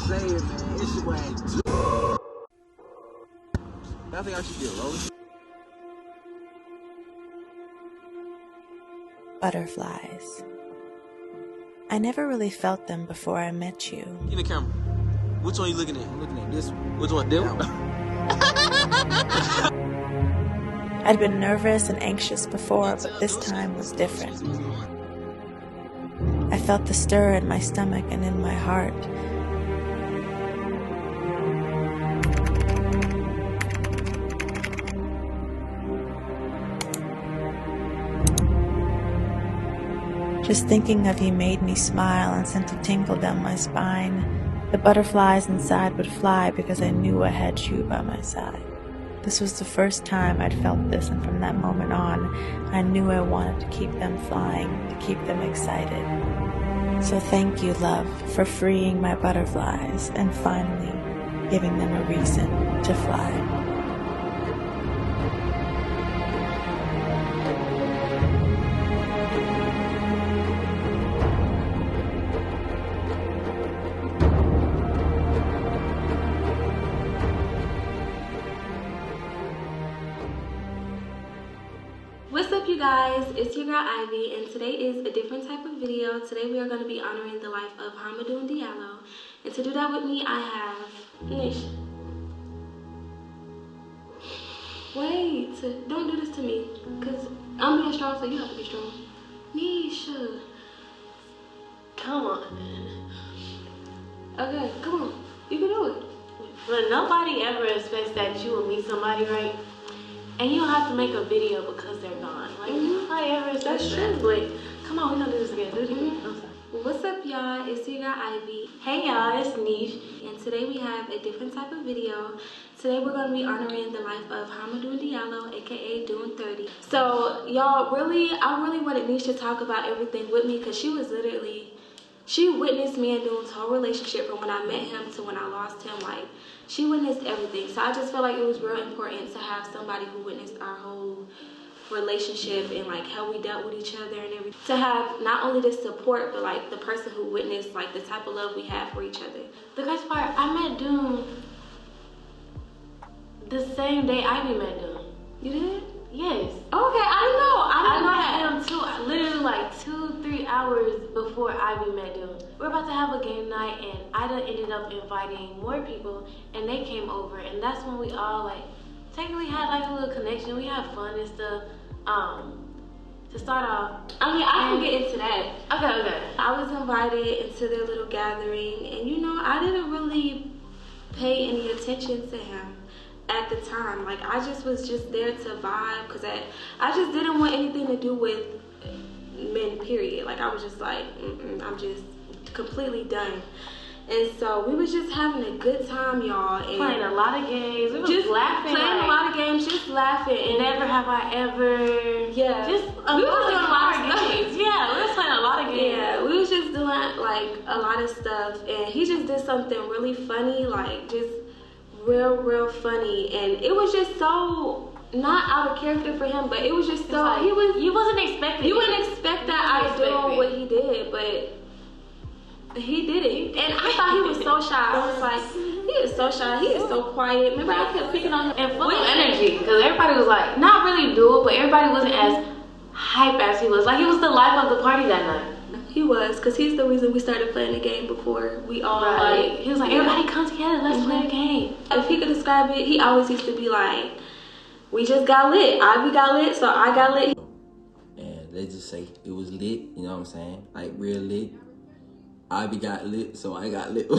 saying, man. It's your way. I think I should get roasted. Butterflies. I never really felt them before I met you. In the camera. Which one are you looking at? I'm looking at this one. Which one? That one. I'd been nervous and anxious before, but this time was different. I felt the stir in my stomach and in my heart. Just thinking of you made me smile and sent a tingle down my spine. The butterflies inside would fly because I knew I had you by my side. This was the first time I'd felt this, and from that moment on, I knew I wanted to keep them flying, to keep them excited. So thank you, love, for freeing my butterflies and finally giving them a reason to fly. What's up, you guys? It's your girl Ivy, and today is a different type of video. Today we are going to be honoring the life of Doun30. And to do that with me, I have Nish. Wait, don't do this to me, because I'm being strong, so you have to be strong. Nisha. Come on. Okay, come on. You can do it. But nobody ever expects that you will meet somebody, right? And you don't have to make a video because they're gone. Like, nobody ever expects that. But come on, we're gonna do this again. Do it again. What's up, y'all? It's your girl Ivy. Hey, y'all, it's Nish. And today we have a different type of video. Today we're going to be honoring the life of Doun30, aka Doun30. So, y'all, I really wanted Nish to talk about everything with me, because she witnessed me and Doun's whole relationship from when I met him to when I lost him. Like, she witnessed everything. So I just felt like it was real important to have somebody who witnessed our whole relationship and like how we dealt with each other and everything. To have not only the support, but like the person who witnessed like the type of love we have for each other. The crazy part, I met Doun the same day Ivy met Doun. You did? Yes. Okay, I didn't know. I met him too. Literally like 2-3 hours before Ivy met Doun. We're about to have a game night, and Ida ended up inviting more people, and they came over, and that's when we all like technically had like a little connection. We had fun and stuff. To start off, I mean, I can get into that. Okay. I was invited into their little gathering, and you know, I didn't really pay any attention to him at the time. Like, I just was just there to vibe, because I just didn't want anything to do with men, period. Like, I was just like, I'm just completely done. And so we was just having a good time, y'all. And playing a lot of games. We was just laughing. Playing a lot of games, just laughing. And never have I ever. Yeah. Just we was doing a lot of games. Yeah, we was playing a lot of games. Yeah, we was just doing like a lot of stuff. And he just did something really funny, like just real funny. And it was just so not out of character for him, but it was just so like, you wasn't expecting. You wouldn't expect that I was doing what he did, but he did it. And I thought he was so shy. I was like, he is so shy. He is so quiet. Remember, I kept picking on him. And full of energy, because everybody was like, not really dual, but everybody wasn't as hype as he was. Like, he was the life of the party that night. He was, because he's the reason we started playing the game before we all like. He was like, everybody come together, let's play the game. If he could describe it, he always used to be like, we just got lit. Ivy got lit, so I got lit. And they just say it was lit, you know what I'm saying? Like, real lit. Ivy got lit, so I got lit. He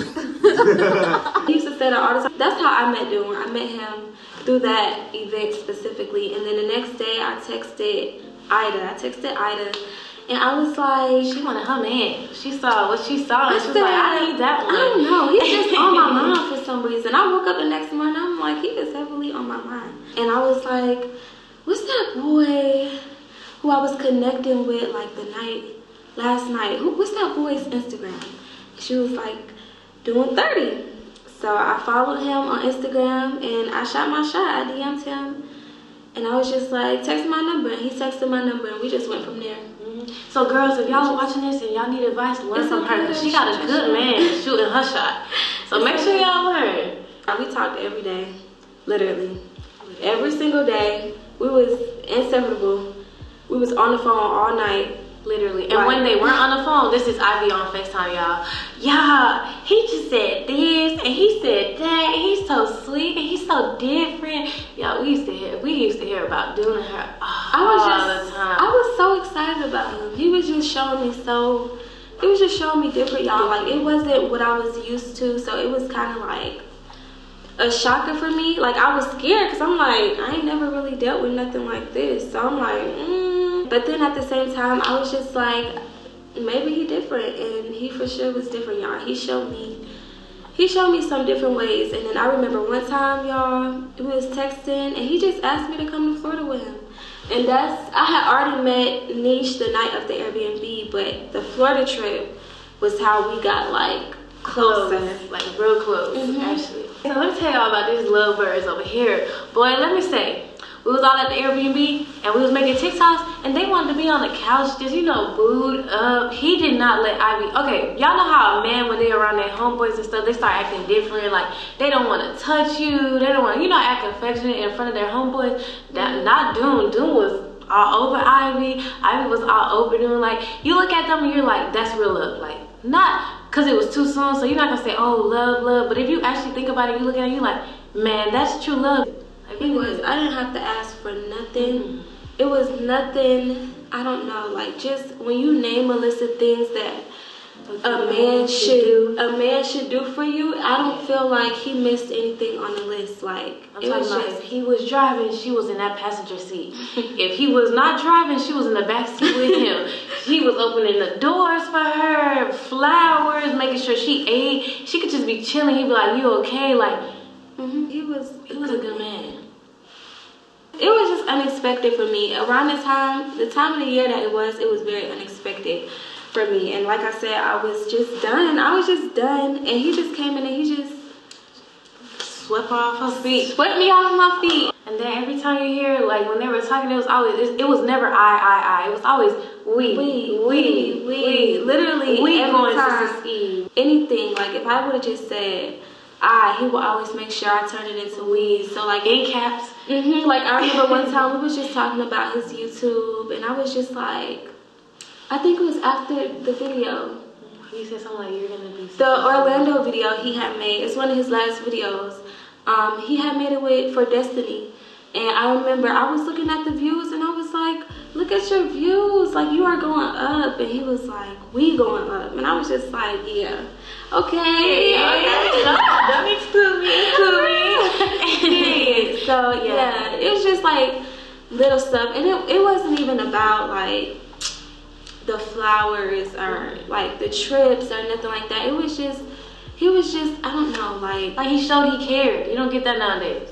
used to say that all the time. That's how I met Doun. I met him through that event specifically. And then the next day, I texted Ida. And I was like... She wanted her man. She saw what she saw, and she was like, I need that one. I don't know. He's just on my mind for some reason. I woke up the next morning, I'm like, he is heavily on my mind. And I was like, what's that boy who I was connecting with like last night? What's that boy's Instagram? She was like, Doun30. So I followed him on Instagram, and I shot my shot. I DM'd him, and I was just like, text my number, and he texted my number, and we just went from there. So girls, if y'all are watching this and y'all need advice, learn from her, because she got a good man shooting her shot. So make sure y'all learn. We talked every day, literally. Every single day. We was inseparable. We was on the phone all night. Literally. And when they weren't on the phone, this is Ivy on FaceTime, y'all. Yeah, he just said this and he said that. And he's so sweet and he's so different. Y'all, we used to hear about Doun and her all the time. I was so excited about him. He was just showing me different, y'all. Like, it wasn't what I was used to, so it was kind of like a shocker for me. Like, I was scared because I'm like, I ain't never really dealt with nothing like this. So I'm like, But then at the same time, I was just like, maybe he different, and he for sure was different, y'all. He showed me some different ways. And then I remember one time, y'all, we was texting, and he just asked me to come to Florida with him. And I had already met Niche the night of the Airbnb, but the Florida trip was how we got like closer, like real close, actually. So let me tell y'all about these little birds over here. Boy, let me say, we was all at the Airbnb and we was making TikToks and they wanted to be on the couch, just, you know, booed up. He did not let Ivy. Okay, y'all know how a man, when they around their homeboys and stuff, they start acting different. Like, they don't want to touch you. They don't want to, you know, act affectionate in front of their homeboys. Not Doun. Doun was all over Ivy. Ivy was all over Doun. Like, you look at them and you're like, that's real love. Like, not because it was too soon, so you're not going to say, oh, love. But if you actually think about it, you look at it, you're like, man, that's true love. It was. I didn't have to ask for nothing. It was nothing. I don't know. Like, just when you name a list of things that a man should do for you, I don't feel like he missed anything on the list. Like, I'm talking about if he was driving, she was in that passenger seat. If he was not driving, she was in the back seat with him. He was opening the doors for her, flowers, making sure she ate. She could just be chilling. He'd be like, "You okay?" Like, he was a good man. It was just unexpected for me. Around the time of the year that it was very unexpected for me. And like I said, I was just done. And he just came in and he just swept her off her feet. Swept me off my feet. And then every time you hear, like, when they were talking, it was never I. It was always we. Literally, we every going time. to succeed. Anything. Like, if I would have just said he will always make sure I turn it into we. So, like, in caps. Like, I remember one time we was just talking about his YouTube, and I was just like, I think it was after the video. He said something like, you're gonna be the Orlando video he had made. It's one of his last videos. He had made it for Destiny. And I remember I was looking at the views and I was like, look at your views. Like, you are going up. And he was like, we going up. And I was just like, yeah. Okay. Don't exclude me. So, yeah. It was just like little stuff. And it wasn't even about like the flowers or like the trips or nothing like that. He was just, I don't know, like he showed he cared. You don't get that nowadays.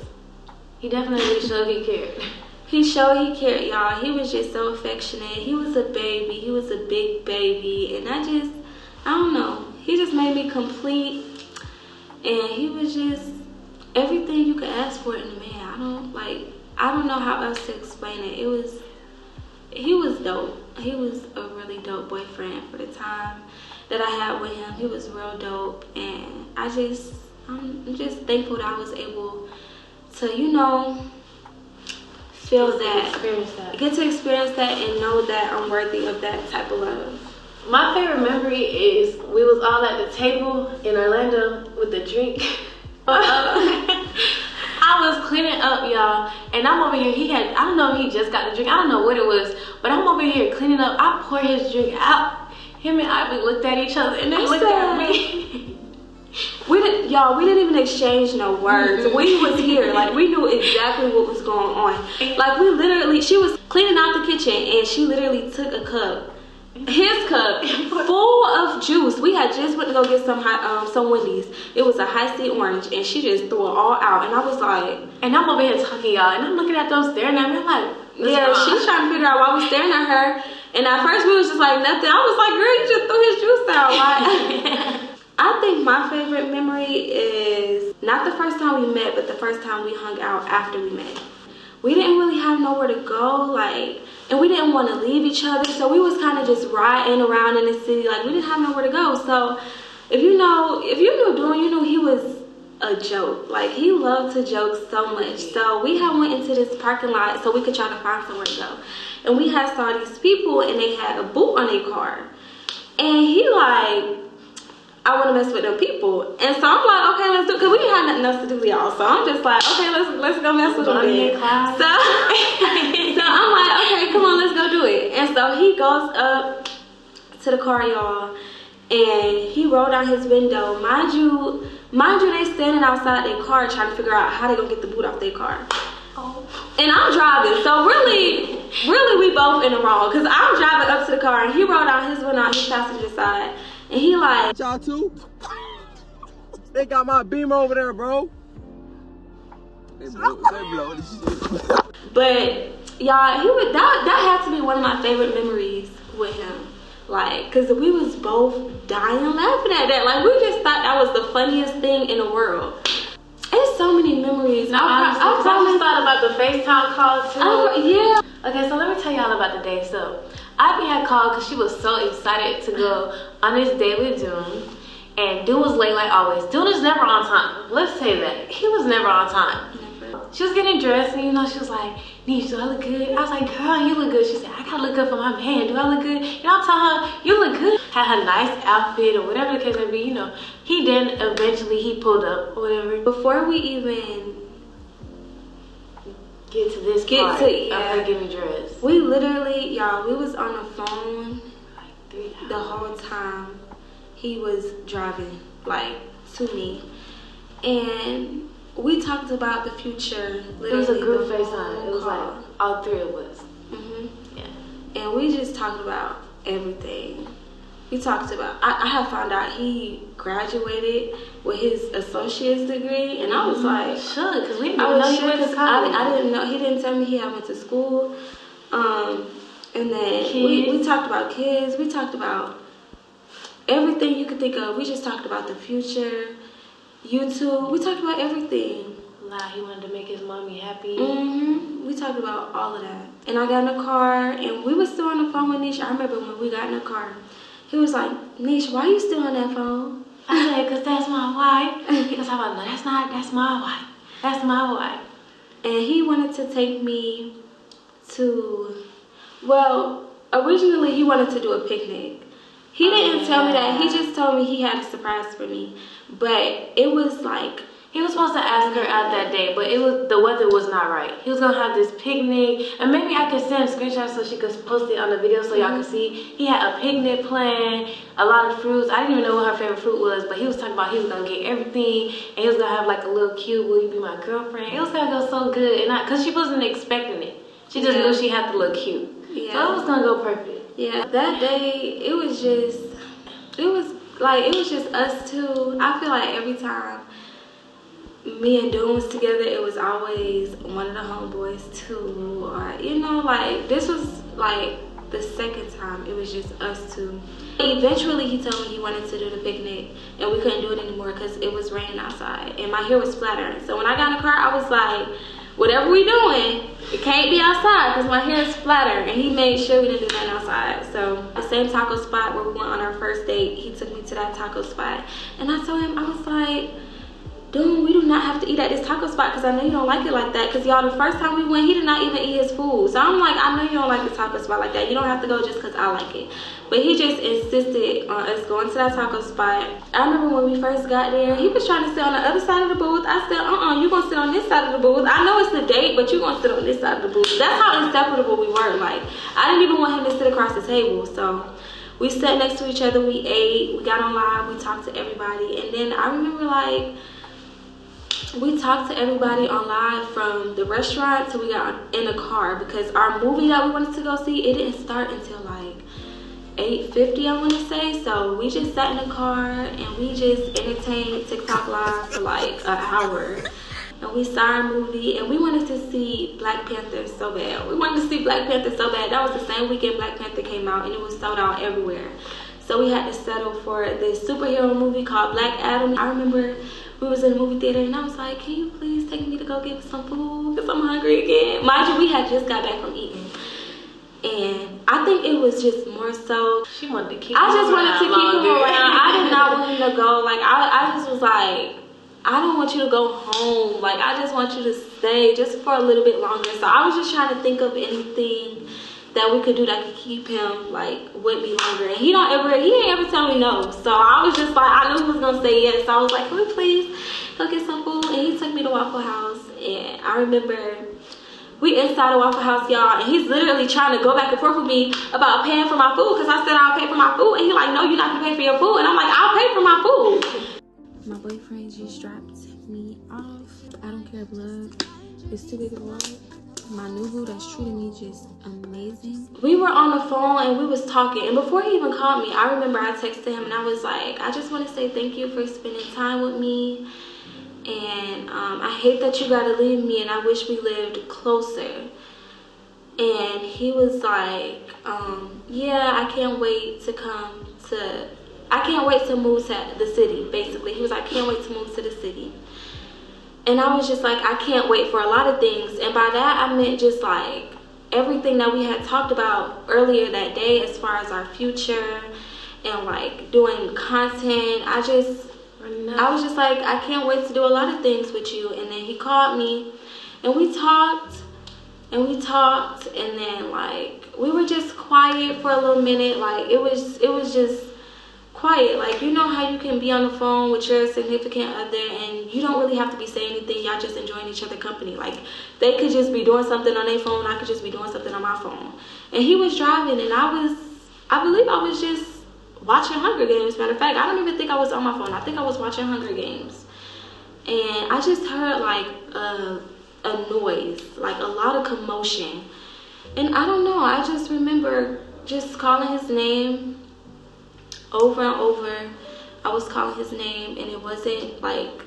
He definitely showed he cared. He showed he cared, y'all. He was just so affectionate. He was a baby. He was a big baby. And I don't know. He just made me complete. And he was just everything you could ask for in a man. I don't know how else to explain it. He was dope. He was a really dope boyfriend for the time that I had with him. He was real dope. And I'm just thankful that I was able to, you know, get to experience that and know that I'm worthy of that type of love. My favorite memory is we was all at the table in Orlando with the drink. I was cleaning up, y'all, and I'm over here. I don't know if he just got the drink. I don't know what it was, but I'm over here cleaning up. I pour his drink out. Him and Ivy looked at each other and they looked at me. We didn't even exchange no words. We was here, like, we knew exactly what was going on. Like, she was cleaning out the kitchen and she literally took a cup, his cup, full of juice. We had just went to go get some Wendy's. It was a high C orange and she just threw it all out. And I was like, and I'm over here talking, y'all, and I'm looking at them staring at me. I'm like, yeah, she's trying to figure out why we staring at her. And at first we was just like, nothing. I was like, girl, you just threw his juice out. Like, I think my favorite memory is not the first time we met, but the first time we hung out after we met. We didn't really have nowhere to go, and we didn't want to leave each other, so we was kind of just riding around in the city, like, we didn't have nowhere to go. So if you knew Doun, you knew he was a joke. Like, he loved to joke so much. So we had went into this parking lot so we could try to find somewhere to go. And we had saw these people and they had a boot on their car. And he like, I want to mess with them people. And so I'm like, okay, let's do it. Because we didn't have nothing else to do, y'all. So I'm just like, okay, let's go mess with them then. So I'm like, okay, come on, let's go do it. And so he goes up to the car, y'all. And he rolled down his window. Mind you, they standing outside their car trying to figure out how they gonna get the boot off their car. Oh. And I'm driving, so really we both in the wrong. Cause I'm driving up to the car and he rolled down his window on his passenger side. And he like, y'all too? They got my Beamer over there, bro. They blow this shit. But y'all, that had to be one of my favorite memories with him. Like, cause we was both dying laughing at that. Like, we just thought that was the funniest thing in the world. There's so many memories. I just thought about the FaceTime call too. Yeah. Okay, so let me tell y'all about the day. So, Ivy had called because she was so excited to go on this date with Doun. And Doun was late like always. Doun is never on time. Let's say that. He was never on time. She was getting dressed and, you know, she was like, Niche, do I look good? I was like, girl, you look good. She said, I gotta look good for my man. Do I look good? You know, I'm telling her, you look good. Had her nice outfit or whatever the case may be, you know. He then eventually he pulled up or whatever. Before we even get to this part of her getting dressed, we literally, y'all, we was on the phone like 3 hours. the whole time he was driving, like, to me. And we talked about the future. It was a group FaceTime. It was like all three of us. Yeah. And we just talked about everything. We talked about, I have found out he graduated with his associate's degree, and I was like, shook, because we didn't know he went to college. I didn't know, he didn't tell me he had went to school. And then we talked about kids, we talked about everything you could think of. We just talked about the future, YouTube, we talked about everything. He wanted to make his mommy happy. We talked about all of that. And I got in the car, and we was still on the phone with Niche. I remember when we got in the car, he was like, Niche, why are you still on that phone? I said, because that's my wife. Because I was like, no, that's my wife. That's my wife. And he wanted to take me to, well, originally he wanted to do a picnic. He didn't tell me that. He just told me he had a surprise for me. But it was like, he was supposed to ask her out that day, but the weather was not right. He was gonna have this picnic, and maybe I could send screenshots so she could post it on the video so y'all could see. He had a picnic planned, a lot of fruits. I didn't even know what her favorite fruit was, but he was talking about he was gonna get everything, and he was gonna have like a little cute, will you be my girlfriend? It was gonna go so good, and cause she wasn't expecting it. She just knew she had to look cute. Yeah. So it was gonna go perfect. Yeah, that day it was just us two. I feel like every time me and Doun was together, it was always one of the homeboys too, or you know, like this was like the second time it was just us two. Eventually he told me he wanted to do the picnic and we couldn't do it anymore because it was raining outside and my hair was flattering. So when I got in the car, I was like, whatever we doing, it can't be outside because my hair is flattering. And he made sure we didn't do nothing outside. So the same taco spot where we went on our first date, he took me to that taco spot, and I told him, I was like, Doun, we do not have to eat at this taco spot because I know you don't like it like that. Because y'all, the first time we went, he did not even eat his food. So I'm like, I know you don't like the taco spot like that. You don't have to go just because I like it. But he just insisted on us going to that taco spot. I remember when we first got there, he was trying to sit on the other side of the booth. I said, you gonna sit on this side of the booth. I know it's the date, but you gonna sit on this side of the booth. That's how inseparable we were. Like, I didn't even want him to sit across the table. So we sat next to each other, we ate, we got on live, we talked to everybody. And then I remember like, we talked to everybody on live from the restaurant till we got in the car because our movie that we wanted to go see, it didn't start until like 8:50, I want to say. So we just sat in the car and we just entertained TikTok live for like an hour. And we saw our movie and we wanted to see Black Panther so bad. We wanted to see Black Panther so bad. That was the same weekend Black Panther came out and it was sold out everywhere. So we had to settle for this superhero movie called Black Adam. I remember we was in the movie theater and I was like, can you please take me to go get some food because I'm hungry again. Mind you, we had just got back from eating. And I think it was just more so. She wanted to keep. I just wanted to keep him around. I did not want him to go. Like I just was like, I don't want you to go home. Like I just want you to stay just for a little bit longer. So I was just trying to think of anything that we could do that could keep him like with me longer. And he ain't ever tell me no. So I was just like, I knew he was gonna say yes. So I was like, can we please go get some food? And he took me to Waffle House. And I remember we inside a Waffle House, y'all, and he's literally trying to go back and forth with me about paying for my food because I said I'll pay for my food, and he's like, no, you're not gonna pay for your food. And I'm like, I'll pay for my food. My boyfriend just dropped me off. I don't care blood. It's too big of a road. My new boo that's treating me just amazing. We were on the phone and we was talking, and before he even called me, I remember I texted him and I was like, I just want to say thank you for spending time with me. And I hate that you gotta leave me, and I wish we lived closer. And he was like, yeah, I can't wait to move to the city, basically. He was like, can't wait to move to the city. And I was just like, I can't wait for a lot of things. And by that I meant just like everything that we had talked about earlier that day as far as our future and like doing content. I was just like, I can't wait to do a lot of things with you. And then he called me and we talked and then like we were just quiet for a little minute. Like it was just quiet. Like, you know how you can be on the phone with your significant other and you don't really have to be saying anything, y'all just enjoying each other's company. Like they could just be doing something on their phone, I could just be doing something on my phone. And he was driving and I believe I was just watching Hunger Games. Matter of fact, I don't even think I was on my phone. I think I was watching Hunger Games. And I just heard like a noise, like a lot of commotion. And I don't know, I just remember just calling his name over and over. I was calling his name and it wasn't like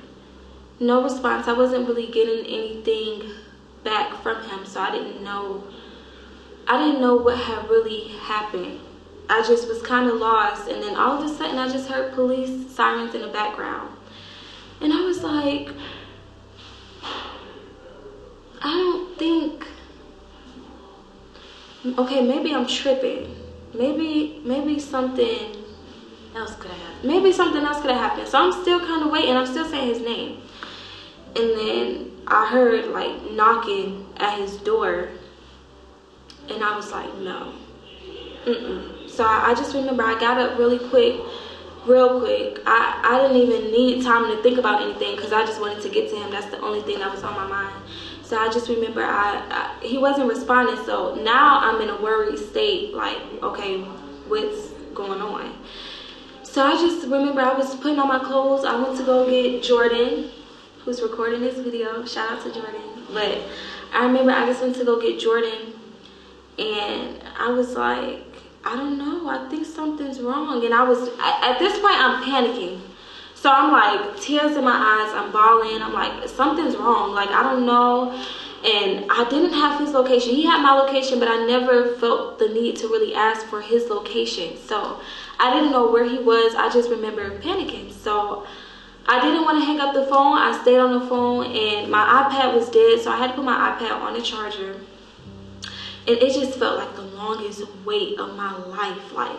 no response. I wasn't really getting anything back from him, so I didn't know what had really happened. I just was kind of lost, and then all of a sudden I just heard police sirens in the background. And I was like, I don't think, okay, maybe I'm tripping. Maybe something else could have happened. Maybe something else could have happened. So I'm still kind of waiting. I'm still saying his name. And then I heard like knocking at his door. And I was like, no. So I just remember I got up real quick. I didn't even need time to think about anything because I just wanted to get to him. That's the only thing that was on my mind. So I just remember he wasn't responding. So now I'm in a worried state. Like, okay, what's going on? So I just remember I was putting on my clothes. I went to go get Jordan, who's recording this video. Shout out to Jordan. But I remember I just went to go get Jordan. And I was like, I don't know, I think something's wrong. And at this point, I'm panicking. So I'm like, tears in my eyes, I'm bawling. I'm like, something's wrong. Like, I don't know. And I didn't have his location. He had my location, but I never felt the need to really ask for his location. So I didn't know where he was. I just remember panicking. So I didn't want to hang up the phone. I stayed on the phone and my iPad was dead. So I had to put my iPad on the charger. And it just felt like the longest wait of my life. Like,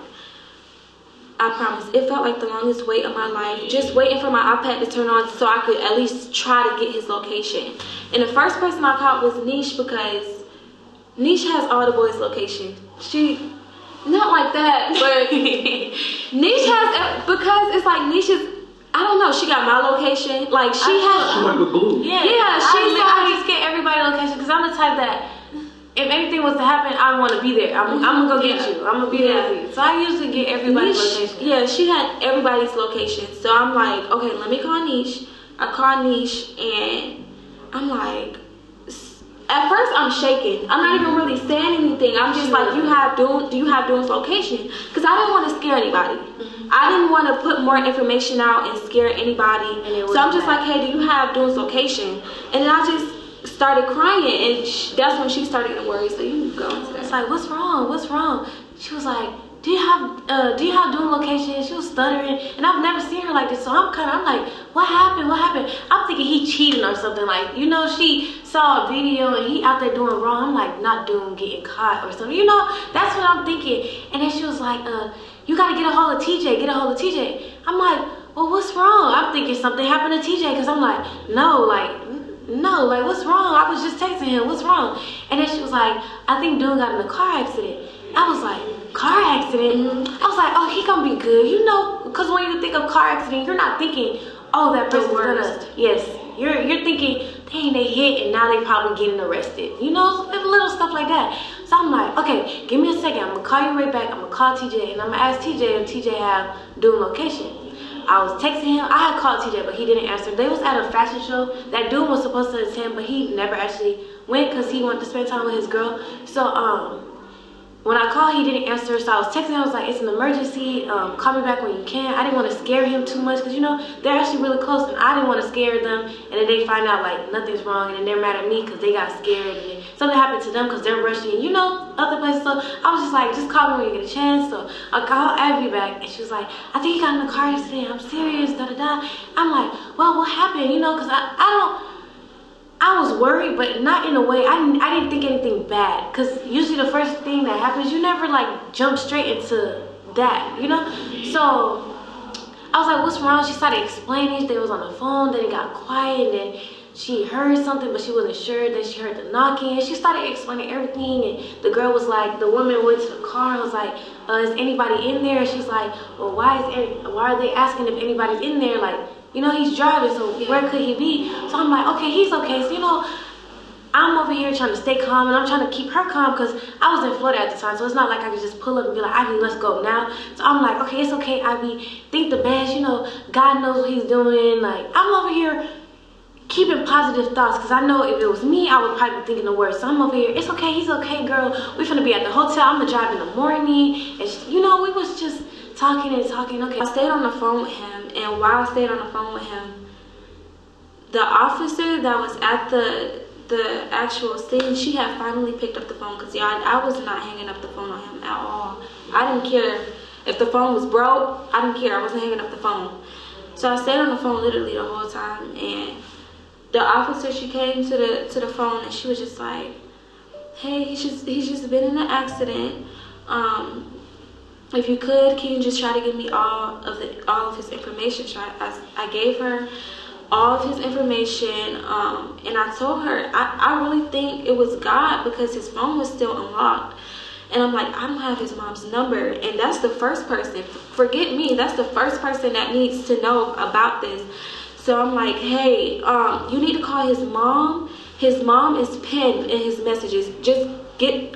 I promise, it felt like the longest wait of my life. Just waiting for my iPad to turn on so I could at least try to get his location. And the first person I called was Niche because Niche has all the boys' location. She, not like that, but Niche has, because it's like Niche's, I don't know, she got my location. Like, she has. She went with Blue. Yeah, I just get everybody's location because I'm the type that if anything was to happen, I want to be there. I'm gonna go get you. I'm gonna be there with you. So I usually get everybody's location. Yeah, she had everybody's location. So I'm like, okay, let me call Niche. I call Niche and I'm like, at first I'm shaking. I'm not even really saying anything. I'm just like, do you have Doun's location? Because I didn't want to scare anybody. I didn't want to put more information out and scare anybody. So I'm just like, hey, do you have Doun's location? And then I just started crying, and that's when she started getting worried. So you can go into that. It's like, what's wrong? She was like, do you have Doun location? She was stuttering, and I've never seen her like this, so I'm like, what happened? I'm thinking he cheating or something, like, you know, she saw a video and he out there doing wrong. I'm like, not Doun getting caught or something, you know, that's what I'm thinking. And then she was like, you gotta get a hold of TJ, I'm like, well, what's wrong? I'm thinking something happened to TJ, because I'm like, no, what's wrong? I was just texting him, what's wrong? And then she was like, I think Doun got in a car accident. I was like, car accident? I was like, oh, he gonna be good, you know, because when you think of car accident, you're not thinking, oh, that person's gonna, yes, you're thinking, dang, they hit and now they probably getting arrested, you know, little stuff like that. So I'm like, okay, give me a second, I'm gonna call you right back, I'm gonna call TJ, and I'm gonna ask TJ if TJ have Doun location. I was texting him. I had called TJ, but he didn't answer. They was at a fashion show that Doun was supposed to attend, but he never actually went because he wanted to spend time with his girl. So when I called, he didn't answer. So I was texting him. I was like, it's an emergency. Call me back when you can. I didn't want to scare him too much because, you know, they're actually really close, and I didn't want to scare them. And then they find out like nothing's wrong, and then they're mad at me because they got scared, and then something happened to them because they're rushing, you know, other places. So I was just like, just call me when you get a chance. So I called Abby back, and she was like, I think he got in a car accident. I'm serious, da-da-da. I'm like, well, what happened? You know, because I was worried, but not in a way, I didn't think anything bad. Because usually the first thing that happens, you never like jump straight into that, you know? So I was like, what's wrong? She started explaining. They was on the phone, then it got quiet, and then she heard something, but she wasn't sure. Then she heard the knocking, and she started explaining everything. And the girl was like, the woman went to the car and was like, is anybody in there? And she's like, well, why are they asking if anybody's in there? Like, you know, he's driving, so where could he be? So I'm like, okay, he's okay. So, you know, I'm over here trying to stay calm, and I'm trying to keep her calm because I was in Florida at the time, so it's not like I could just pull up and be like, Ivy, let's go now. So I'm like, okay, it's okay, Ivy. Think the best, you know, God knows what he's doing. Like, I'm over here keeping positive thoughts because I know if it was me, I would probably be thinking the worst. So I'm over here, it's okay, he's okay, girl. We're finna be at the hotel. I'm gonna drive in the morning. And, you know, we was just talking. Okay, I stayed on the phone with him, and while I stayed on the phone with him, the officer that was at the actual scene, she had finally picked up the phone because, y'all, I was not hanging up the phone on him at all. I didn't care if the phone was broke. I didn't care. I wasn't hanging up the phone. So I stayed on the phone literally the whole time, and the officer, she came to the phone, and she was just like, hey, he's just been in an accident. If you could, can you just try to give me all of his information? So I gave her all of his information, and I told her I really think it was God because his phone was still unlocked. And I'm like, I don't have his mom's number, and that's the first person, forget me, that's the first person that needs to know about this. So I'm like, hey, you need to call his mom. His mom is pinned in his messages. Just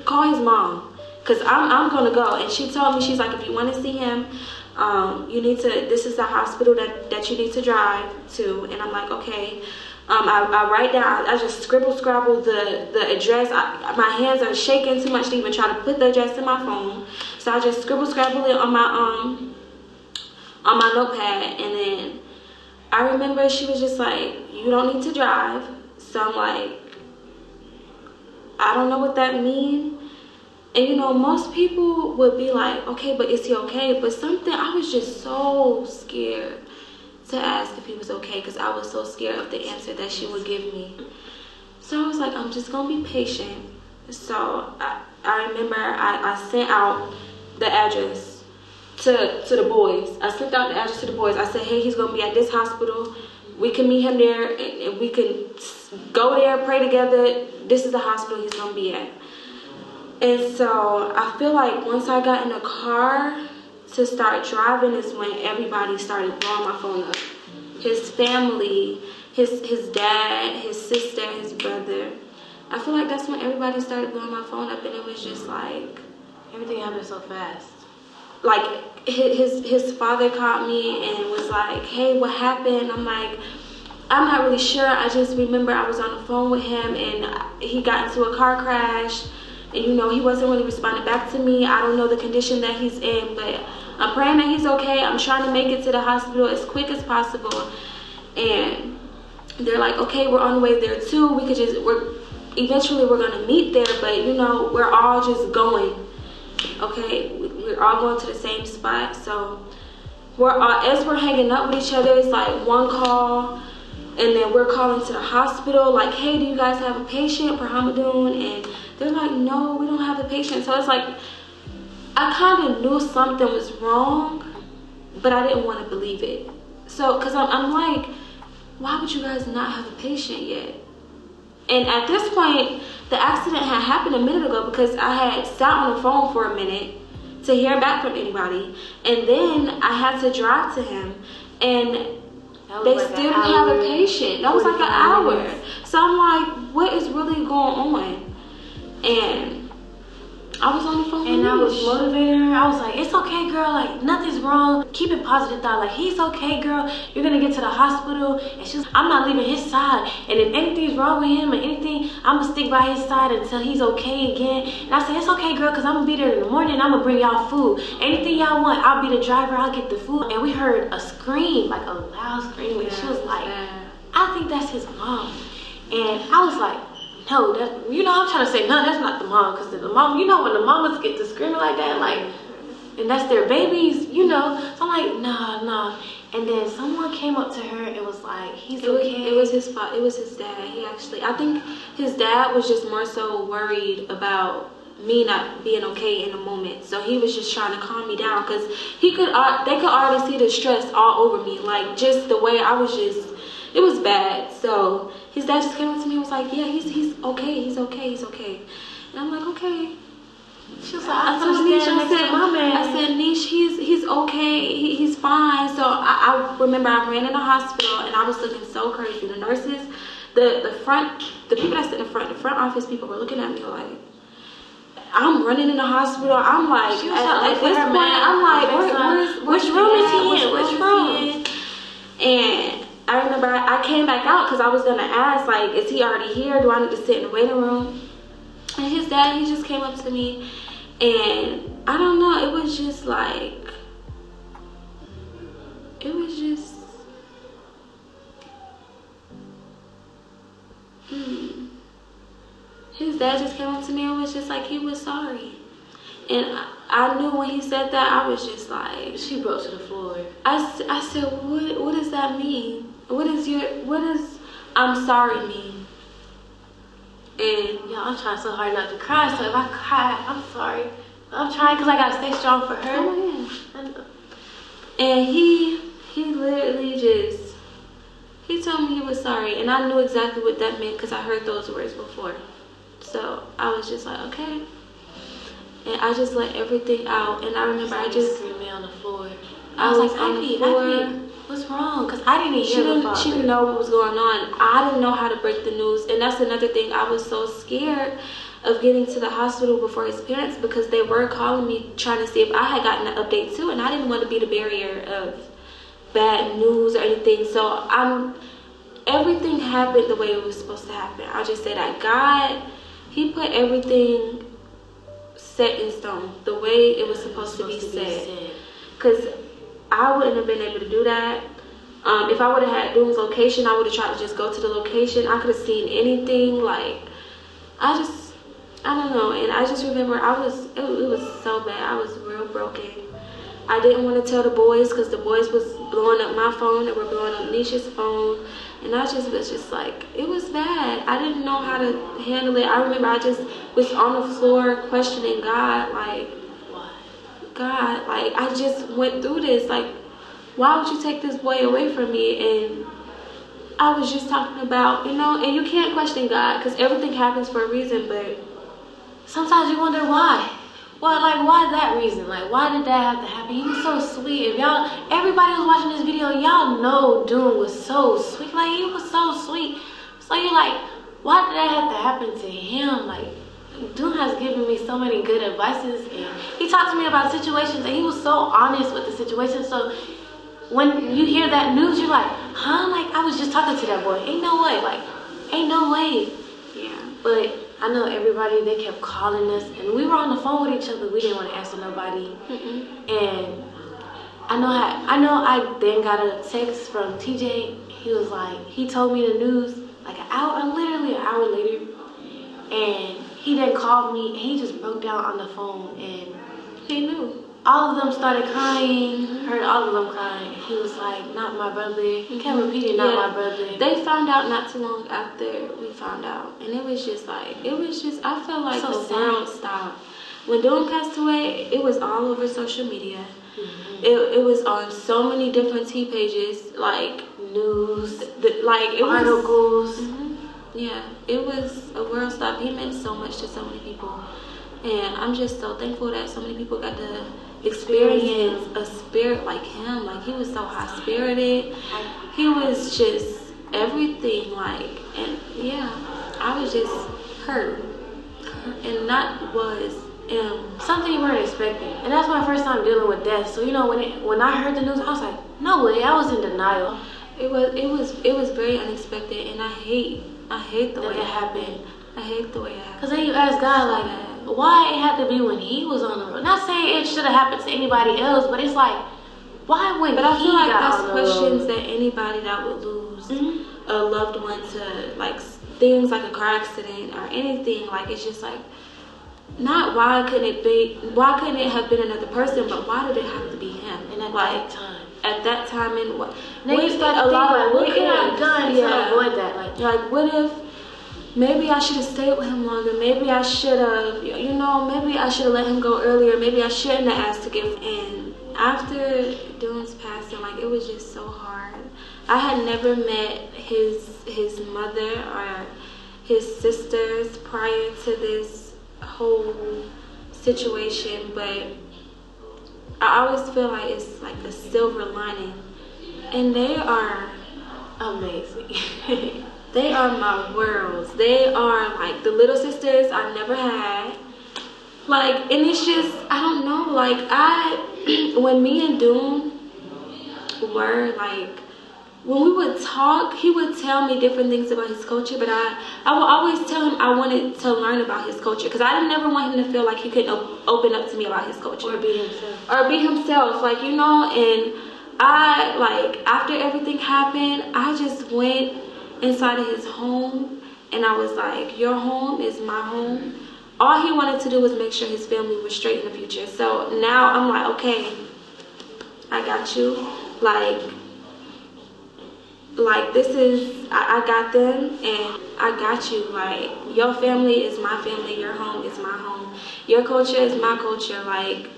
call his mom, because I'm going to go. And she told me, she's like, if you want to see him, you need to, this is the hospital that you need to drive to. And I'm like, okay. I write down, I just scrabble the address. My hands are shaking too much to even try to put the address in my phone. So I just scrabble it on my notepad. And then I remember she was just like, you don't need to drive. So I'm like, I don't know what that means. And, you know, most people would be like, okay, but is he okay? But something, I was just so scared to ask if he was okay because I was so scared of the answer that she would give me. So I was like, I'm just going to be patient. So I remember I sent out the address to the boys. I sent out the address to the boys. I said, hey, he's going to be at this hospital. We can meet him there, and we can go there, pray together. This is the hospital he's going to be at. And so I feel like once I got in the car to start driving is when everybody started blowing my phone up. His family, his dad, his sister, his brother. I feel like that's when everybody started blowing my phone up, and it was just like, everything happened so fast. Like his father called me and was like, hey, what happened? I'm like, I'm not really sure. I just remember I was on the phone with him, and he got into a car crash. And, you know, he wasn't really responding back to me. I don't know the condition that he's in, but I'm praying that he's okay. I'm trying to make it to the hospital as quick as possible. And they're like, okay, we're on the way there too. Eventually we're going to meet there, but, you know, we're all just going. Okay, we're all going to the same spot. So as we're hanging up with each other, it's like one call, and then we're calling to the hospital like, hey, do you guys have a patient for Hamadoun? And they're like, no, we don't have a patient. So it's like, I kind of knew something was wrong, but I didn't want to believe it. So, because I'm like, why would you guys not have a patient yet? And at this point, the accident had happened a minute ago, because I had sat on the phone for a minute to hear back from anybody. And then I had to drive to him, and they like still didn't have a patient. That was like an hour. So I'm like, what is really going on? And I was on the phone and I was motivating her. I was like, it's okay, girl. Like, nothing's wrong. Keep it positive thought. Like, he's okay, girl. You're going to get to the hospital. And she's, I'm not leaving his side. And if anything's wrong with him or anything, I'm going to stick by his side until he's okay again. And I said, it's okay, girl, because I'm going to be there in the morning. I'm going to bring y'all food. Anything y'all want, I'll be the driver. I'll get the food. And we heard a scream, like a loud scream. And she was like, I think that's his mom. And I was like, no, that, you know, I'm trying to say, no, that's not the mom, because the mom, you know, when the mamas get to screaming like that, like, and that's their babies, you know. So I'm like, nah. And then someone came up to her and was like, he's okay. It was his fault. It was his dad. I think his dad was just more so worried about me not being okay in the moment. So he was just trying to calm me down, because they could already see the stress all over me, like just the way I was just. It was bad. So his dad just came up to me and was like, yeah, he's okay, he's okay. And I'm like, okay. She was like, I said, Niche, he's okay, he's fine. So I remember I ran in the hospital, and I was looking so crazy. The nurses, the people that sit in the front office people were looking at me like, I'm running in the hospital. I'm like, at this point, I'm like, which room is he in? Which room? And I remember I came back out because I was going to ask, like, is he already here? Do I need to sit in the waiting room? And his dad, he just came up to me, and I don't know, it was just like, his dad just came up to me and was just like, he was sorry. And I knew when he said that, I was just like, she broke to the floor. I said, what does that mean? What does I'm sorry mean? And yeah, I'm trying so hard not to cry. So if I cry, I'm sorry. I'm trying because I gotta stay strong for her. Oh, yeah. And he literally just, he told me he was sorry, and I knew exactly what that meant because I heard those words before. So I was just like, okay. And I just let everything out. And I remember I just screaming on the floor. I was like, on the floor. What's wrong? Because I didn't hear She didn't know what was going on. I didn't know how to break the news. And that's another thing. I was so scared of getting to the hospital before his parents, because they were calling me trying to see if I had gotten an update too. And I didn't want to be the barrier of bad news or anything. So everything happened the way it was supposed to happen. I'll just say that God, he put everything set in stone the way it was supposed to be said. Because I wouldn't have been able to do that. If I would have had Doun's location, I would have tried to just go to the location. I could have seen anything. Like, I don't know. And I just remember it was so bad. I was real broken. I didn't want to tell the boys because the boys was blowing up my phone. They were blowing up Nisha's phone. And I just was just like, it was bad. I didn't know how to handle it. I remember I just was on the floor questioning God, like, God, like, I just went through this. Like, why would you take this boy away from me? And I was just talking about, and you can't question God because everything happens for a reason, but sometimes you wonder why. Well, like, why that reason? Like, why did that have to happen? He was so sweet. If everybody was watching this video, y'all know Doun was so sweet. Like, he was so sweet. So you're like, why did that have to happen to him? Like, Doun has given me so many good advices, and he talked to me about situations, and he was so honest with the situation. So when you hear that news, you're like, huh? Like, I was just talking to that boy. Ain't no way. Like, ain't no way. Yeah. But I know everybody, they kept calling us, and we were on the phone with each other. We didn't want to answer nobody. And I know I then got a text from TJ. He was like, he told me the news like literally an hour later. And he then called me, and he just broke down on the phone. And He knew. All of them started crying. Heard all of them crying. He was like, "Not my brother." He kept repeating, "Not my brother." They found out not too long after we found out, and it was just. I felt like So the sad. world stopped. When Doun passed away, it was all over social media. It was on so many different T pages, like News, articles. articles. Yeah, it was a world stop. He meant so much to so many people, and I'm just so thankful that so many people got to experience a spirit like him. Like, he was so high spirited. He was just everything. Like, and yeah, I was just hurt, and that was Something you weren't expecting, and that's my first time dealing with death. So when I heard the news, I was like, "No way!" I was in denial. It was very unexpected, and I hate the way it happened. I hate the way it happened. Cause then you ask God, like, why it had to be when he was on the road? Not saying it should have happened to anybody else, but it's like, why when But I he feel like got that's on the questions road? that anybody that would lose a loved one to, like, things like a car accident or anything, like, it's just like, not why couldn't it have been another person, but why did it have to be him? And at like, that time. At that time, and what? Then you start to think, like, what could I have done to avoid that? Like, what if maybe I should have stayed with him longer? Maybe I should have, maybe I should have let him go earlier. Maybe I shouldn't have asked to give. And after Doun's passing, like, it was just so hard. I had never met his mother or his sisters prior to this whole situation, but I always feel like it's like a silver lining, and they are Amazing. they are my worlds. They are like the little sisters I never had. Like, and it's just, I don't know, like, when me and Doun were like, when we would talk, he would tell me different things about his culture, but I would always tell him I wanted to learn about his culture, because I never want him to feel like he couldn't open up to me about his culture. Or be himself. Like, and I, like, after everything happened, I just went inside of his home, and I was like, your home is my home. All he wanted to do was make sure his family was straight in the future. So now I'm like, okay, I got you. Like, this is, I got them, and I got you. Like, your family is my family, your home is my home, your culture is my culture. Like,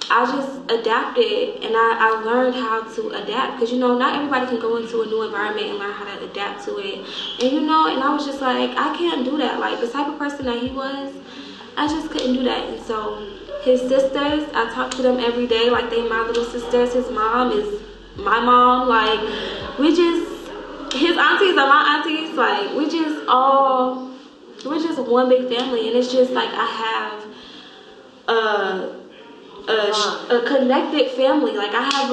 I just adapted, and I learned how to adapt, because, not everybody can go into a new environment and learn how to adapt to it. And, and I was just like, I can't do that. Like, the type of person that he was, I just couldn't do that. And so his sisters, I talk to them every day, like, they my little sisters. His mom is my mom. Like, his aunties are my aunties. Like, we're just one big family. And it's just like, I have a connected family. Like, I have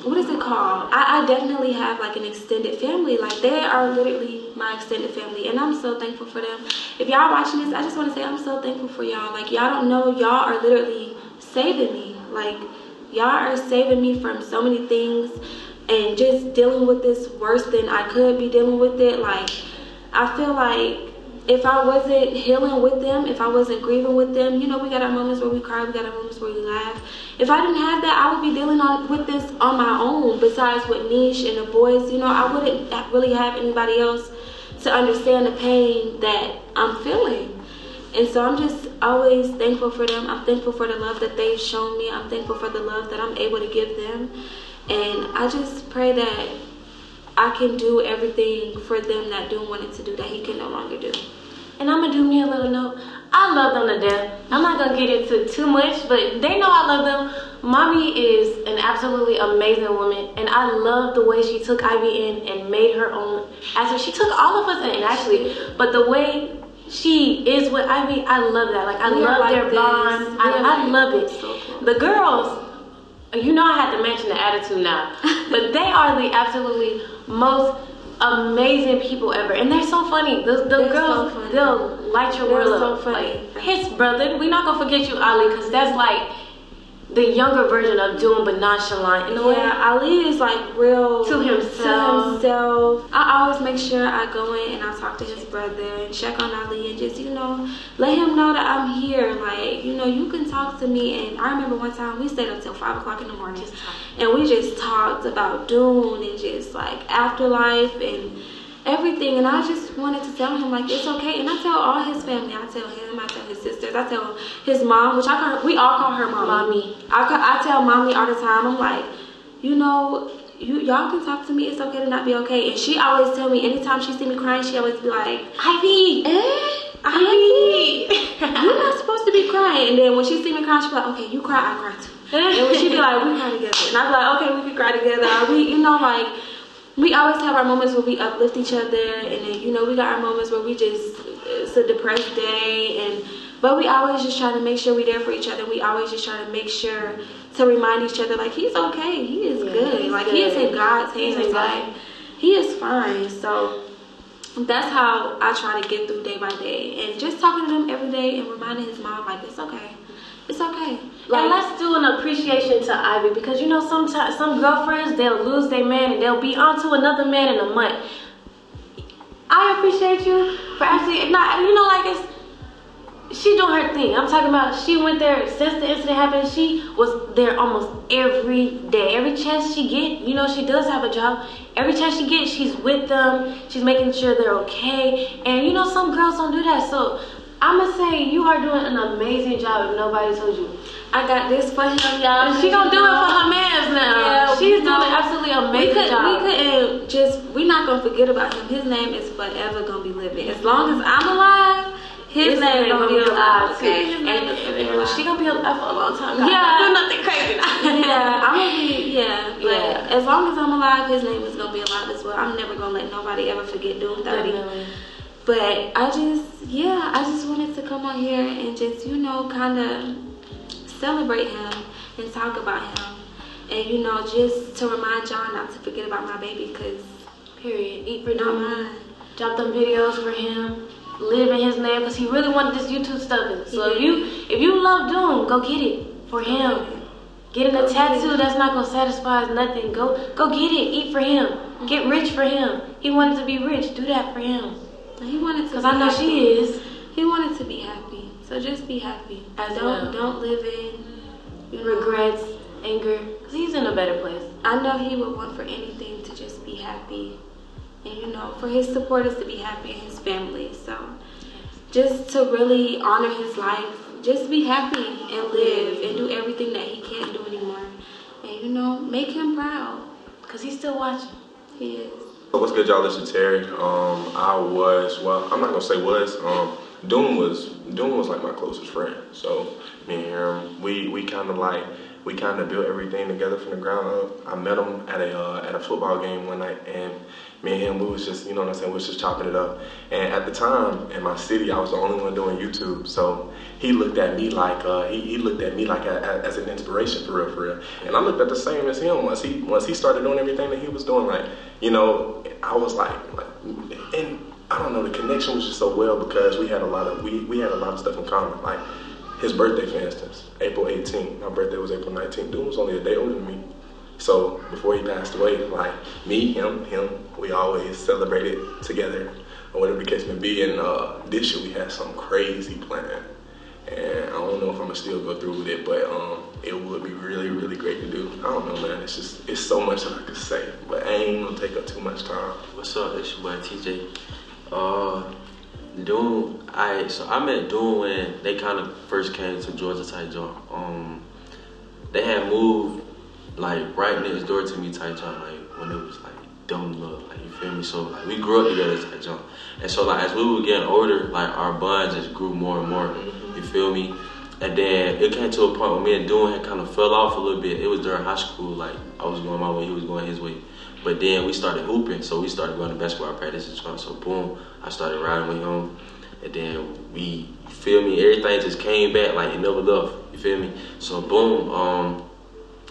what is it called? I definitely have, like, an extended family. Like, they are literally my extended family, and I'm so thankful for them. If y'all watching this, I just want to say I'm so thankful for y'all. Like, y'all don't know, y'all are literally saving me. Like, y'all are saving me from so many things, and just dealing with this worse than I could be dealing with it. Like, I feel like if I wasn't healing with them, if I wasn't grieving with them, we got our moments where we cry, we got our moments where we laugh. If I didn't have that, I would be dealing with this on my own, besides with Niche and the boys. I wouldn't really have anybody else to understand the pain that I'm feeling. And so I'm just always thankful for them. I'm thankful for the love that they've shown me. I'm thankful for the love that I'm able to give them. And I just pray that I can do everything for them that Doun wanted to do that he can no longer do. And I'm gonna do me a little note. I love them to death. I'm not gonna get into too much, but they know I love them. Mommy is an absolutely amazing woman, and I love the way she took Ivy in and made her own. She took all of us in, actually, but the way she is with Ivy, I love that. Like, I love their bond. I love it. So cool. The girls, I had to mention the attitude now, but they are the absolutely most amazing people ever, and they're so funny. The girls, so funny. They'll light your world up. So funny. Like, his brother, we're not gonna forget you, Ali, because that's like the younger version of Doun, but nonchalant in a way. Yeah, Ali is like real to himself. I always make sure I go in and I talk to his brother and check on Ali and just, you know, let him know that I'm here. Like, you know, you can talk to me. And I remember one time we stayed up till 5 o'clock in the morning and we just talked about Doun and just like afterlife and everything. And I just wanted to tell him like it's okay. And I tell all his family. I tell him, I tell his sisters, I tell his mom, which we all call her mommy. I tell mommy all the time. I'm like, you know, y'all can talk to me. It's okay to not be okay. And she always tell me, anytime she see me crying, she always be like, Ivy, Ivy, you're not supposed to be crying. And then when she see me crying, she be like, okay, you cry, I cry too. And when she be like, we cry together, and I be like, okay, we can cry together. We, you know, like, we always have our moments where we uplift each other, and then, you know, we got our moments where we just, it's a depressed day, but we always just try to make sure we're there for each other. We always just try to make sure to remind each other, like, he's okay, he is good, like, he is in God's hands, like, he is fine. So that's how I try to get through day by day, and just talking to him every day and reminding his mom, like, it's okay. It's okay. Like, and let's do an appreciation to Ivy, because you know sometimes some girlfriends, they'll lose their man and they'll be on to another man in a month. I appreciate you for actually not, you know, like she doing her thing. I'm talking about she went there since the incident happened. She was there almost every day. Every chance she get, you know, she does have a job. Every chance she gets, she's with them. She's making sure they're okay. And you know, some girls don't do that. So I'm gonna say you are doing an amazing job if nobody told you. I got this for him, y'all. And she gonna do it for her mans now. Yeah, she's doing an absolutely amazing job. We're not gonna forget about him. His name is forever gonna be living. As long as I'm alive, his name gonna be alive. Okay, and she gonna be alive for a long time. Yeah, do nothing crazy. Yeah, I'm gonna be. But as long as I'm alive, his name is gonna be alive as well. I'm never gonna let nobody ever forget Doun30. Definitely. But I just wanted to come on here and just, you know, kind of celebrate him and talk about him. And, you know, just to remind y'all not to forget about my baby, because, period, eat for Doun. Drop them videos for him. Live in his name, because he really wanted this YouTube stuff. So if you love Doun, go get it for him. Getting a tattoo that's not going to satisfy nothing. Go get it. Eat for him. Get rich for him. He wanted to be rich. Do that for him. He wanted to, because I know happy. She is. He wanted to be happy, so just be happy. Don't live in regrets, anger, because he's in a better place. I know he would want for anything to just be happy, and you know, for his supporters to be happy and his family. So just to really honor his life, just be happy and live and do everything that he can't do anymore, and you know, make him proud, because he's still watching. He is. What's good, y'all? This is Terry. I'm not gonna say Doun was like my closest friend. So me and him, we kind of built everything together from the ground up. I met him at a football game one night, and me and him, we was just, you know what I'm saying, we was just chopping it up. And at the time in my city, I was the only one doing YouTube, so he looked at me like as an inspiration for real. And I looked at the same as him once he started doing everything that he was doing. Like, you know, I was like, and I don't know, the connection was just so well, because we had a lot of stuff in common. Like his birthday, for instance, April 18th. My birthday was April 19th. Doun was only a day older than me. So before he passed away, like me, him, we always celebrated together, or whatever the case may be. And this year we had some crazy plan, and I don't know if I'm gonna still go through with it, but it would be really, really great to do. I don't know, man. It's so much that I could say, but I ain't gonna take up too much time. What's up? It's your boy TJ. Doun, I met Doun when they kind of first came to Georgia type joint. They had moved like right next door to me type joint, like when it was like dumb love, like, you feel me? So like we grew up together type joint, and so like as we were getting older, like our bond just grew more and more. You feel me? And then it came to a point where me and Doun had kind of fell off a little bit. It was during high school, like I was going my way, he was going his way. But then we started hooping, so we started going to basketball practices. So boom, I started riding with him, and then we, you feel me, everything just came back like it never left. You feel me? So boom,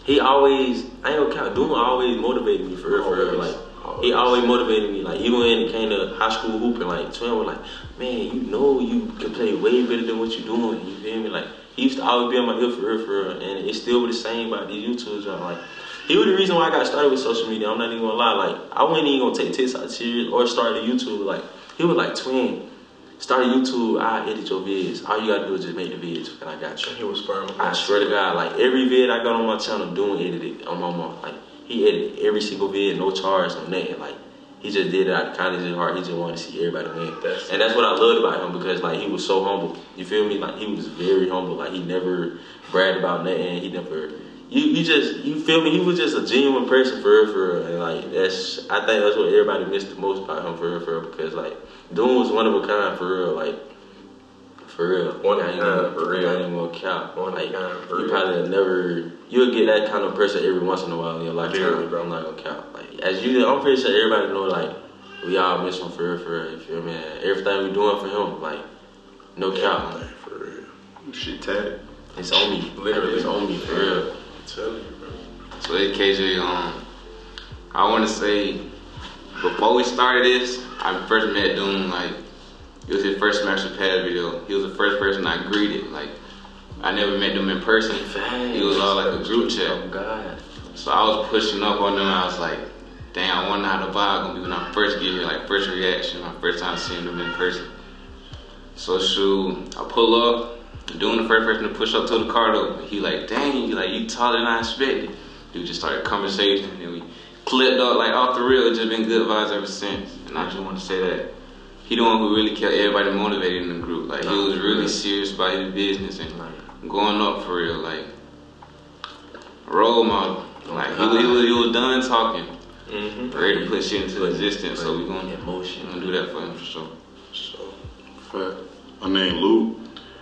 he always, I ain't gonna count, Doun always motivated me for real. Like he always motivated me. Like even when it came to high school hooping, like Twin was like, man, you know you can play way better than what you're doing. You feel me? Like he used to always be on my ear for real, and it's still the same about these YouTubers. Like, he was the reason why I got started with social media. I'm not even gonna lie. Like, I wasn't even gonna take TikTok serious or start a YouTube. Like, he was like, twin, start a YouTube. I edit your vids. All you gotta do is just make the vids, and I got you. He was firm. I swear to God, like every vid I got on my channel, Doun edited on my mom. Like, he edited every single vid, no charge, no nothing. Like, he just did it out of kindness of his heart. He just wanted to see everybody win. And that's what I loved about him, because like he was so humble. You feel me? Like, he was very humble. Like, he never bragged about nothing. He never. You feel me? He was just a genuine person for real. And like, I think that's what everybody missed the most about him for real. Because like, Doun was one of a kind for real. Like, for real. One of a kind for real. I ain't gonna count. One of a kind for real. You probably never. You'll get that kind of person every once in a while in your lifetime. Literally, Bro, I'm not gonna count. Like, I'm pretty sure everybody know. Like, we all miss him for real. You feel me? Everything we doing for him, like, no count. Man, for real. Shit tatted. It's on me. Literally, it's on me for real. I'm telling you, bro. So hey KJ, I want to say, before we started this, I first met Doun, like, it was his first Smash the Pad video. He was the first person I greeted. Like, I never met him in person. He was all like a group chat. Oh God. So I was pushing up on them. I was like, damn, I wonder how the vibe gonna be when I first get here, like first reaction, my first time seeing them in person. So shoot, I pull up, Doun the first person to push up to the car though. He like, dang, you taller than I expected. Dude just started conversation and we clipped up like off the real. It's just been good vibes ever since. And I just want to say that he the one who really kept everybody motivated in the group. Like, he was really serious about his business and like going up for real. Like, role model. Like, he was done talking, ready to put shit into existence. So we gonna do that for him for sure. Fact. My name Lou,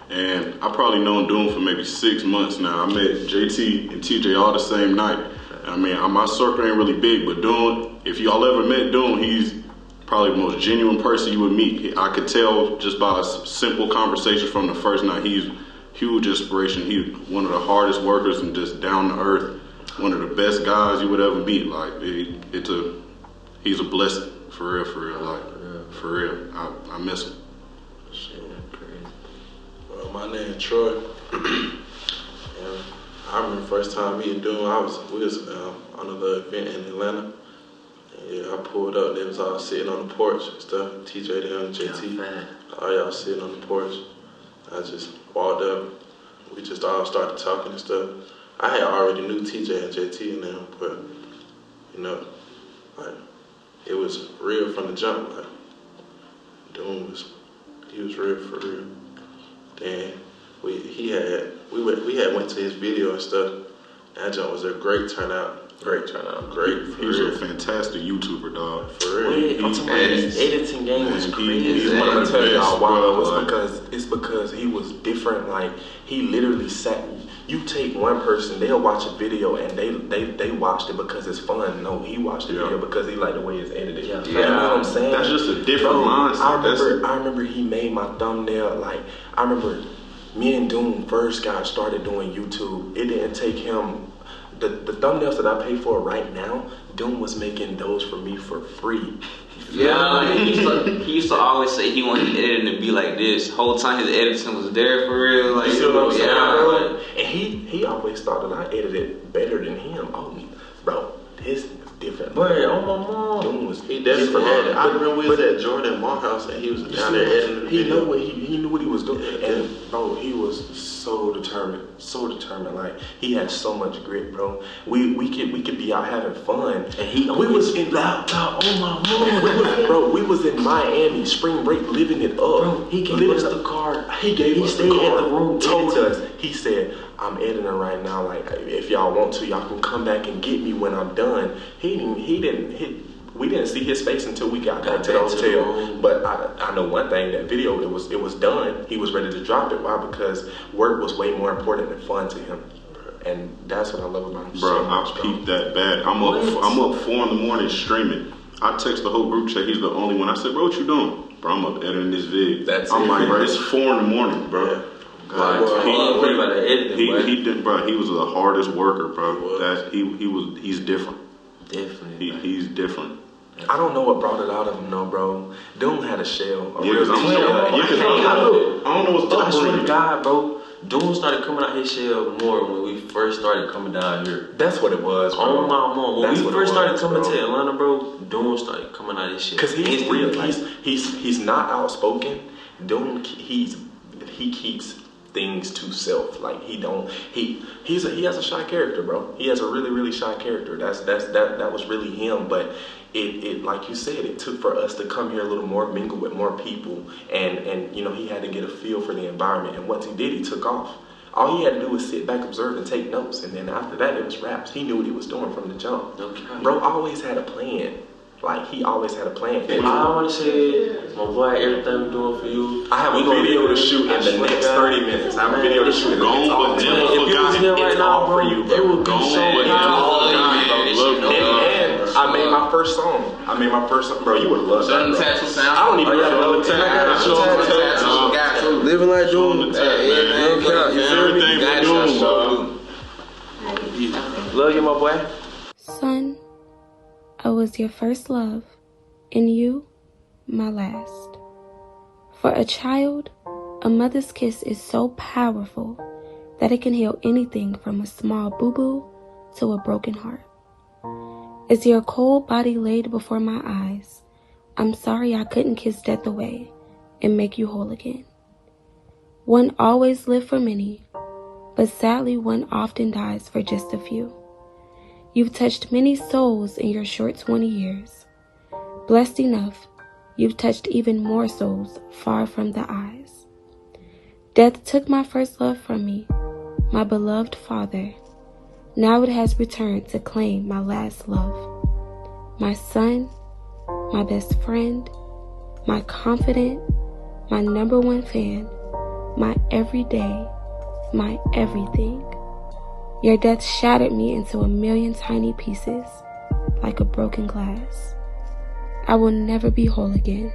and I probably known Doun for maybe 6 months now. I met JT and TJ all the same night. I mean, my circle ain't really big, but Doun, if y'all ever met Doun, he's probably the most genuine person you would meet. I could tell just by a simple conversation from the first night. He's huge inspiration. He's one of the hardest workers and just down to earth. One of the best guys you would ever meet. Like, he's a blessing for real. Like, for real. I miss him. Well, my name is Troy. And I remember the first time me and Doun, we was on a little event in Atlanta. And yeah, I pulled up, they was all sitting on the porch and stuff. TJ, them, JT, all y'all sitting on the porch. I just walked up. We just all started talking and stuff. I had already knew TJ and JT and them, but you know, like, it was real from the jump. Like, Doun was real for real. Then we had went to his video and stuff. That jump was a great turnout. Great. He's a fantastic YouTuber, dog. For real. I'm talking about his editing game was crazy. He's one of the tell y'all best, why bro. it's because he was different. Like, he literally sat. You take one person, they'll watch a video and they watched it because it's fun. No, he watched the video because he liked the way it's edited. Yeah. You know what I'm saying? That's just a different mindset. I remember he made my thumbnail. Like, I remember me and Doun first started doing YouTube. It didn't take him. The thumbnails that I pay for right now, Doun was making those for me for free. Yeah, like, he used to always say he wanted editing to be like this. Whole time his editing was there for real. Like, You see what I'm saying, yeah, bro? And he always thought that I edited better than him. Oh, bro, his is different. But on my mom, Doun was He definitely had it. I remember we was but- at Jordan Mall House and he was down there editing the He video. knew what he was doing, and bro, he was so determined. Like, he had so much grit, bro. We could be out having fun, and we was in we was in Miami spring break living it up. Bro, he gave us the card. He gave us the stayed card. at the room, Told edited us. He said, "I'm editing right now. Like, if y'all want to, y'all can come back and get me when I'm done." We didn't see his face until we got back to the hotel. But I know one thing, that video, it was done. He was ready to drop it. Why? Because work was way more important than fun to him. And that's what I love about him. Bro, so much, I peeped that bad. I'm up 4 a.m. streaming. I text the whole group chat. He's the only one. I said, bro, what you doing? Bro, I'm up editing this vid. I'm like, bro, it's 4 a.m, bro. Yeah. He did, bro. He was the hardest worker, bro. He's different. Definitely. He's different. I don't know what brought it out of him, though, bro. Doun had a shell. Yeah, because I don't know what's I swear to upbringing. God, bro. Doun started coming out his shell more when we first started coming down here. That's what it was, bro. Oh my mom, when That's we what it first started was, coming bro. to Atlanta, bro, Doun started coming out his shell. Cause he's Instantly, real. like, He's not outspoken. Doun he keeps things to self. Like he has a shy character, bro. He has a really shy character. That was really him. But it like you said, it took for us to come here a little more, mingle with more people, and you know, he had to get a feel for the environment. And once he did, he took off. All he had to do was sit back, observe, and take notes. And then after that, it was raps. He knew what he was doing from the jump. Okay. Bro always had a plan. Like, he always had a plan. I want to say, my boy, everything we're doing for you. I have a video to shoot in the next 30 minutes. I have a video to shoot in the next 30 minutes. If you was here right now, bro, for you, it would be so And I made my first song. Bro, you would have loved that, bro. I don't even know the Living like Doun. Everything for Doun, bro. Love you, my boy. Son, I was your first love, and you, my last. For a child, a mother's kiss is so powerful that it can heal anything from a small boo-boo to a broken heart. As your cold body laid before my eyes, I'm sorry I couldn't kiss death away and make you whole again. One always lived for many, but sadly one often dies for just a few. You've touched many souls in your short 20 years. Blessed enough, you've touched even more souls far from the eyes. Death took my first love from me, my beloved father. Now it has returned to claim my last love. My son, my best friend, my confidant, my number one fan, my everyday, my everything. Your death shattered me into a million tiny pieces, like a broken glass. I will never be whole again.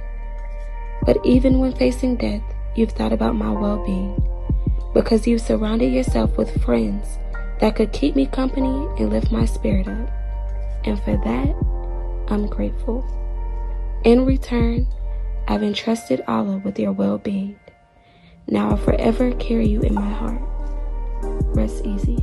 But even when facing death, you've thought about my well-being, because you've surrounded yourself with friends that could keep me company and lift my spirit up. And for that, I'm grateful. In return, I've entrusted Allah with your well-being. Now I'll forever carry you in my heart. Rest easy.